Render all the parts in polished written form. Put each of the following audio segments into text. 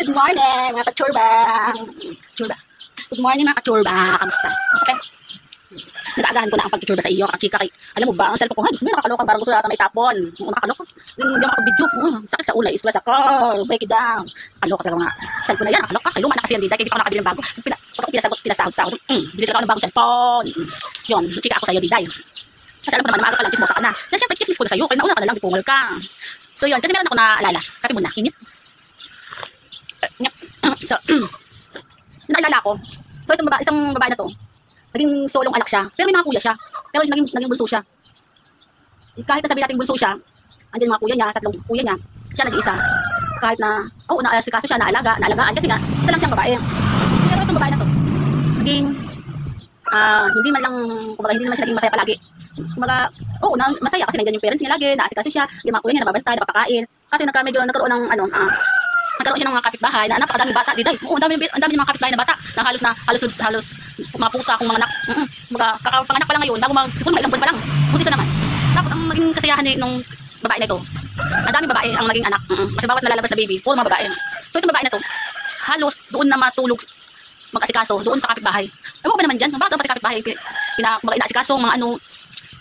Good morning, mga kachurba. Good morning, mga kachurba. Kamusta? Okay. Nag-aagahan ko na ang pagkachurba sa iyo, kakachika. Alam mo ba, ang cellphone ko, gusto mo yung nakakaloka, parang gusto natin may tapon. Nakakaloka. Hindi ako video. Sakit sa ulay, stress ako. Break it down. Nakakaloka talaga mga cellphone na yan. Nakakaloka. Kay luma na kasi yan, Diday. Hindi ko nakabili ng bago. Pinasahod. Bili talaga ako ng bagong cellphone. Yun, chika ako sa iyo, Diday. Kasi alam ko naman, maaga ka lang, chismosa ka na. Yan, syempre, chismis ko na sa'yo. Kaya nauna ka na lang, dipungal ka. So yun, kasi meron ako naalala. Kape muna, init. So, naalala ko. So itong isang babae na to, naging solong anak siya. Pero may mga kuya siya. Pero naging bunso siya. Kahit na sabihin natin bunso siya, andyan mga kuya niya, tatlong kuya niya, siya nag-iisa. Kahit na, naasikaso siya, naalagaan. Kasi nga, isa lang siyang babae. Pero itong babae na to, naging, hindi man siya naging masaya palagi. Kumbaga, masaya kasi nandiyan yung parents niya lagi, naasikaso siya, yung mga kuya niya nababantay, napapakain. Kasi nagkaroon ng nagkaroon siya ng mga kapitbahay na napakadaming bata, Diday. Oo, ang dami ng mga kapitbahay na bata na halos mga pusa akong mga anak. Kakapanganak pa lang ngayon, bago siguro mga ilang buwan pa lang. Buti siya naman. Tapos ang maging kasiyahan nung babae na ito, ang daming babae ang naging anak. Kasi bawat nalalabas na baby, puro mga babae. So itong babae na to, halos doon na matulog mag-asikaso, doon sa kapitbahay. Ewan ko ba naman dyan, bakit pati kapitbahay, inaasikaso, mga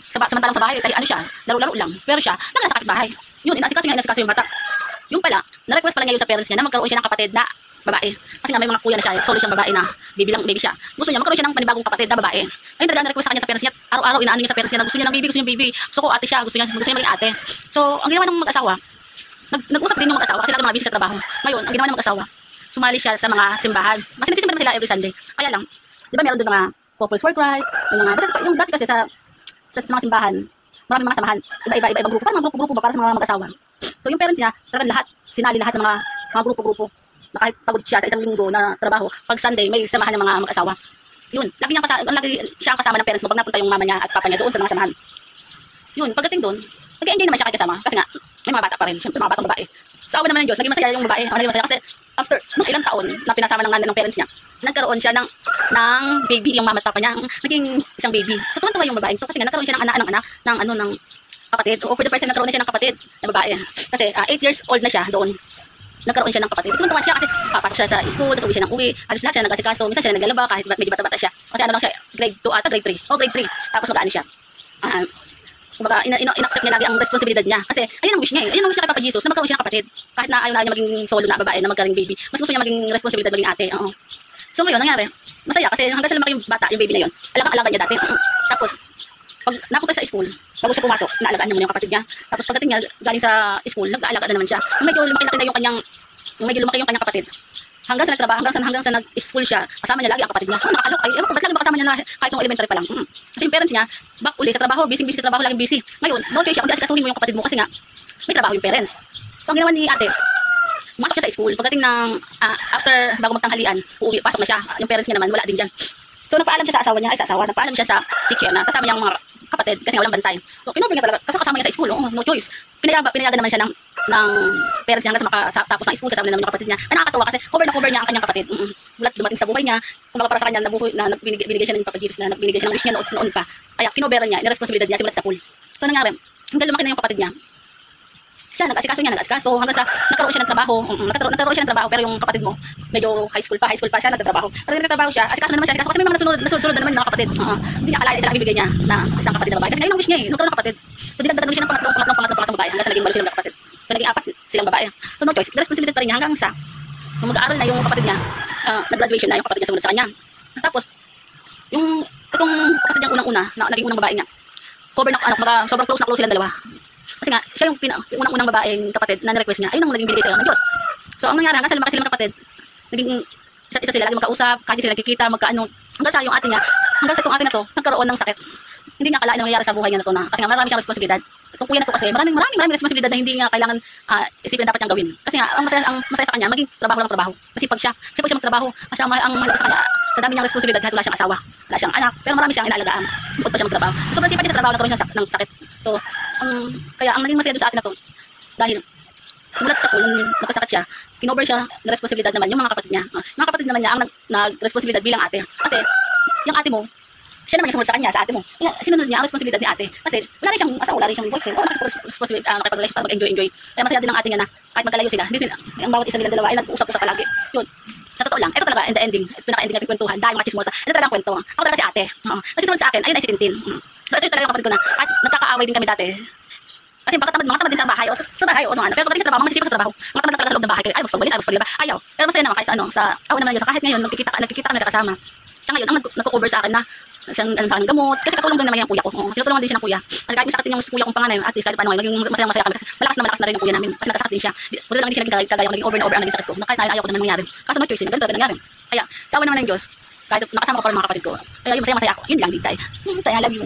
samantalang sa bahay, tayo siya, laro-laro lang. Pero siya, nasa kapitbahay. Yun, inaasikaso yung bata. Yung pala, na-request pala niya yung sa parents niya na magkaroon siya ng kapatid na babae. Kasi nga may mga kuya na siya, solo siyang babae na baby siya. Gusto niya magkaroon siya ng panibagong kapatid na babae. Ayun talaga na-request sa kanya sa parents niya. Araw-araw inaano niya sa parents niya na gusto niya ng baby. Gusto ko ate siya, gusto niya maging ate. So, ang ginawa ng mag-asawa, nag-usap din yung mag-asawa kasi lagi mga busy sa trabaho. Ngayon, ang ginawa ng mag-asawa, sumali siya sa mga simbahan. Kasi nagsisimba naman sila every Sunday. Kaya lang, di ba meron doon mga couples for Christ, yung dati kasi sa mga simbahan, maraming mga samahan, ibang grupo, parang mga grupo ba para sa mga mag-asawa. So yung parents niya, talagang sinali lahat ng mga grupo-grupo na kahit pagod siya sa isang linggo na trabaho, pag Sunday may samahan ng mga mag-asawa. Yun, lagi siya ang kasama ng parents mo pag napunta yung mama niya at papa niya doon sa mga samahan. Yun, pagdating doon, nag-enjoy naman siya kahit kasama kasi nga may mga bata pa rin, syempre mga batang babae. Sa awa naman ng Diyos, naging masaya yung babae, naging masaya kasi after ilang taon na pinasama ng parents niya, nagkaroon siya ng baby, yung mama at papa niya, naging isang baby. So tuwan-tuwa yung babae ito kasi nga nagkaroon siya ng kapatid. O for the first time nagkaroon na siya ng kapatid na babae. Kasi 8 years old na siya doon. Nagkaroon siya ng kapatid. Tuwan-tuwa siya kasi papasok siya sa school, tapos uwi siya ng uwi. Halos lahat siya nag-asikaso. Minsan siya naglalaba kahit medyo bata-bata siya. Kasi ano lang siya, grade 2 ata, grade 3. O grade 3. Tapos mag-ano siya. Kumbaga, inaccept niya lagi ang responsibilidad niya. Kasi ayun ang wish niya eh. Ayun ang wish niya kay Papa Jesus na magkaroon siya ng kapatid. Kahit na ayaw na niya maging solo na babae na magkaring baby. Mas gusto niya maging responsibilidad, maging ate. Oo. So ngayon, nangyari. Masaya kasi hanggang sa lumaki yung bata, yung baby na yun. Alaga niya dati. Tapos, pag napunta sa school, bago siya pumasok, naalagaan niya muna yung kapatid niya. Tapos pagdating niya, galing sa school, nag-aalaga na naman siya. Medyo lumaki na yung kanyang kapatid. Hanggang sa nagtrabaho, hanggang sa nag-school siya, kasama niya lagi ang kapatid niya. Nakakalok. Ewan ko, ba't lagi ba kasama niya kahit nung elementary pa lang? Kasi yung parents niya, back uli sa trabaho, busy sa trabaho, laging busy. Ngayon, no choice siya, asikasuhin mo yung kapatid mo kasi nga, may trabaho yung parents. So ang ginawa ni ate, pumasok siya sa school, pagdating ng, after bago magtanghalian, pasok na siya. Yung parents niya naman, wala din dyan. So nagpaalam siya sa asawa, nagpaalam siya sa teacher na sasama niya ang mga kapatid kasi walang bantay. So kinubing niya talaga kasi kasama niya sa school, no choice. Pinayagan naman siya ng parents niya hanggang sa makatapos ng school kasama naman yung kapatid niya. Nakakatawa kasi cover niya ang kanyang kapatid. Mulat dumating sa buhay niya, kumbaga para sa kanya binigay siya ng Papa Jesus na nagbinigay siya ng wish niya noon pa. Kaya kinoberan niya, responsibilidad niya simulat sa pool. So nangyari, hanggang lumaki na yung kapatid niya. Siya nag-asikaso hanggang sa nagkaroon siya ng trabaho. Nagkaroon siya ng trabaho pero yung kapatid mo medyo high school pa siya nagtatrabaho. Pero nagtatrabaho siya, asikaso na naman siya kasi may mga nasunod na naman yung mga kapatid. Hindi niya akalain sila bibigyan niya na isang kapatid na babae kasi ngayon ang wish niya nagkaroon ng kapatid. So dinagdagan siya ng pangatlong babae hanggang sa naging balo silang kapatid. So naging 4 silang babae. So no choice, responsibility pa rin niya hanggang sa nung mag-aaral na yung kapatid niya, nag-graduation na yung kapatid niya sumunod sa kanya. Tapos yung kapatid niyang unang-una na naging unang babae niya, cover na sobrang close silang dalawa. Kasi nga, siya yung unang-unang babaeng kapatid na na-request niya, ayun ang naging binigay sila ng Diyos. So, ang nangyari, hanggang sa lumaki sila mga kapatid, naging isa sila, lagi magkausap, kahit sila nagkikita, hanggang sa yung ate niya, hanggang sa itong ate na to, nagkaroon ng sakit. Hindi niya akalain na nangyari sa buhay niya na to na, kasi nga marami siyang responsibilidad. Itong kuya na to kasi, maraming responsibilidad na hindi niya kailangan isipin na dapat niyang gawin. Kasi nga, ang masaya sa kanya, maging trabaho lang trabaho. Kasi pag siya magtrabaho, ang mahalaga sa kanya, sa dami niyang responsibilidad kahit wala siyang asawa, wala siyang anak, pero marami siyang inaalagaan. Bukod pa siya magtrabaho. So, pag siya sa trabaho, nagkaroon siya ng sakit. So, kaya ang naging masaya doon sa atin na to, dahil simulat sa pool, nagkasakit siya, kinover siya ng responsibilidad naman yung mga kapatid niya. Mga kapatid naman niya ang nag-responsibilidad bilang ate. Kasi, yung ate mo, siya naman yung sumunod sa kanya, sa ate mo. Sinunod niya ang responsibilidad ni ate. Kasi wala rin siyang asawa, wala rin siyang boyfriend. O nakipag-relation para mag-enjoy. Kaya masaya din ang ate niya na kahit magkalayo sila, hindi sila, ang bawat isa nilang dalawa ay nag-usap-usap palagi. Yun. Sa totoo lang, ito talaga, in the ending, ito pinaka-ending natin kwentuhan, dahil mga chismosa, ito talaga ang kwento. Ako talaga si ate. Nasisunod sa akin, ayun ay si Tintin. So ito talaga yung kapatid ko na, kahit nagkakaaway din kami dati. Kasi mga tamad din sa bahay, o sa bahay, o ano, pero pagdating sa trabaho, masisipag sa trabaho. Mga tamad na talaga sa loob ng bahay, ayaw gusto pagbalik, ayaw gusto paglaba, ayaw. Pero masaya naman kahit sa ano, sa awan naman yun, sa kahit ngayon, nagkikita kami nakasama. Siya ngayon, ang nagko-cover sa akin na, siyang ano sa akin gamot, kasi katulong din naman yung kuya ko. Tinutulungan din siya ng kuya. Kasi kahit masakit din yung kuya kong panganay, at least kahit paano ngayon, maging masaya kami kasi malakas na rin yung kuya namin. Kasi nagkasakit din siya. Buti lang hindi siya naging kagaya, naging over na over ang naging sakit ko. Na kahit ayaw ko naman mangyari. Kaso no choice, ganito talaga nangyari. Kaya, sa awan naman ng Diyos, kahit nakasama ko pa rin mga kapatid ko. Kaya yung masaya ako. Yun lang, di tayo. I love you.